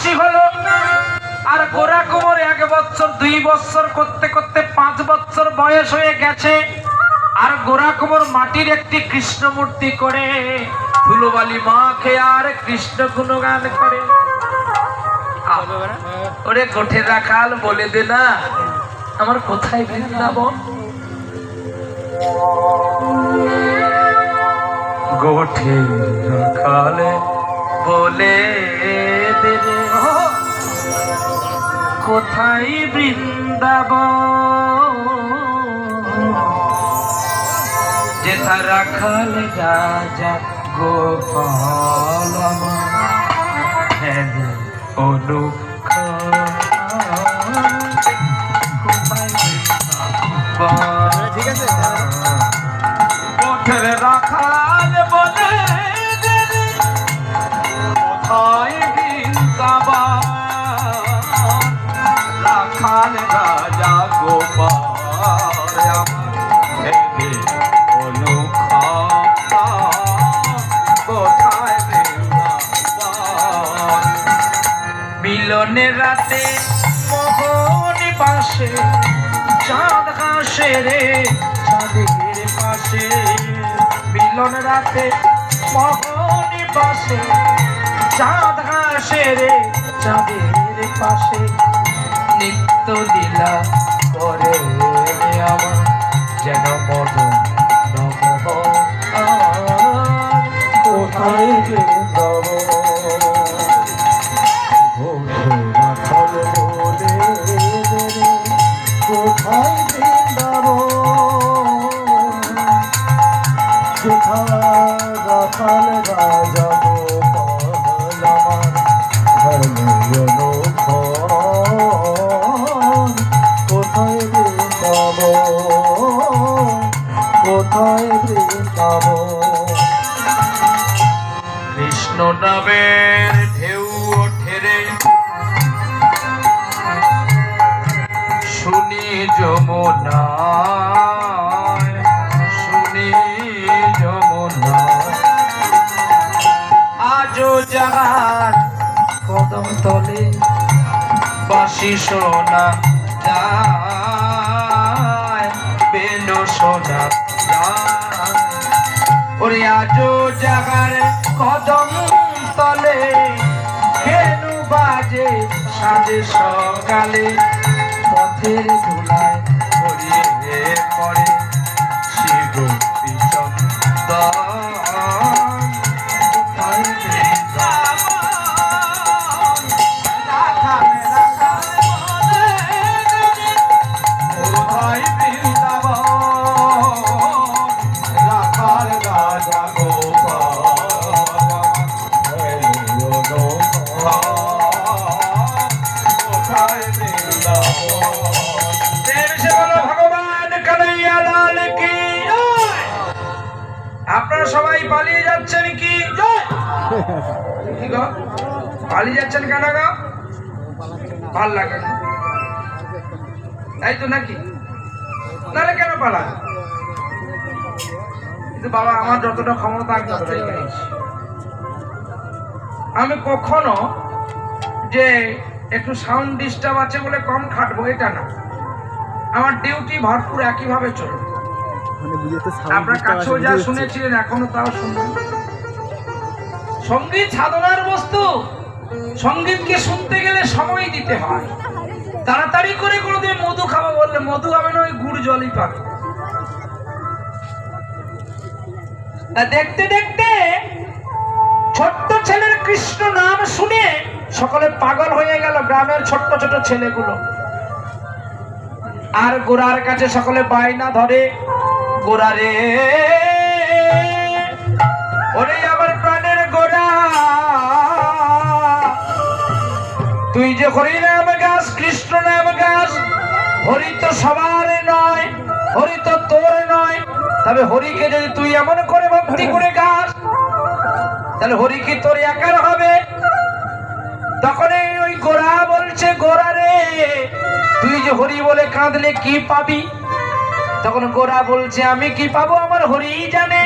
খুশি হলো। আর গোরা কুমোর 1 বছর 2 বছর করতে করতে 5 বছর বয়স হয়ে গেছে। আর গোরা কুমোর মাটির একটি কৃষ্ণ মূর্তি করে ধুলোবালি মাখে আর কৃষ্ণ গুণগান করে। ওরে গোঠে রাখাল বলে দে না আমার কোথায় বৃন্দাবন। গোঠে রাখাল বলে দে কোথায় বৃন্দাবন। যেথা রাখাল রাজা গোপাল অনুখ ঠিক আছে গোঠের রাখাল বলে কোথায় বৃন্দাবন। রাখাল রাজা গোপাল অনুখ কোথায় বৃন্দাবন। মিলনের রাতে মোহন পাশে চাঁদ হাসে রে চাঁদের পাশে। মিলন রাতে মোহন পাশে চাঁদ হাসে রে চাঁদের পাশে। নিত্য লীলা করে আমার যেন মদন নমঃ কোথায় বৃন্দাবন। কোথায় বৃন্দাবন। রাখাল রাজা গোপাল আমার কোথায় বৃন্দাবন। কোথায় বৃন্দাবন। কৃষ্ণ নামের ঢেউ ওঠে রে শুনি যমুনা শুনি যমুনা। আজও জাগার কদম তলে বাঁশি শোনা যায় বেনু শোনা যায়। ওরে আজও জাগার কদম তলে বেনু বাজে সাজে সকালে। পথের ধুলায় ছড়িয়ে পড়ে শিব বিষম সবাই পালিয়ে যাচ্ছেন কি পালিয়ে যাচ্ছেন কেন গো? ভাল লাগে তাই তো নাকি? নাহলে কেন পালান? কিন্তু বাবা আমার যতটা ক্ষমতা আমি ততটাই গেছি। আমি কখনো যে একটু সাউন্ড ডিস্টার্ব আছে বলে কম খাটবো এটা না। আমার ডিউটি ভরপুর একইভাবে চলবে। আপনার কাছেও যা শুনেছিলেন এখনো তাও শুনবেন। সঙ্গীত সাধনার বস্তু। সঙ্গীতকে শুনতে গেলে সময় দিতে হয়। তাড়াতাড়ি করে কোনোদিন মধু খাবো বললে মধু হবে না, ওই গুড় জলই পাবে। দেখতে দেখতে ছোট্ট ছেলের কৃষ্ণ নাম শুনে সকলে পাগল হয়ে গেল, গ্রামের ছোট্ট ছোট ছেলেগুলো। আর গোরার কাছে সকলে বায়না ধরে, গোরা রে ওরে আমার প্রাণের গোরা, তুই যে হরি নাম গাছ কৃষ্ণ নাম গাছ, হরি তো সবার নয়, হরি তো তোর নয়, তবে হরিকে যদি তুই এমন করে ভক্তি করে গাছ তাহলে হরি কি তোর একার হবে? তখন ওই গোরা বলছে, গোরা রে তুই যে হরি বলে কাঁদলে কি পাবি? তখন গোরা বলছে, আমি কি পাবো আমার হরি জানে।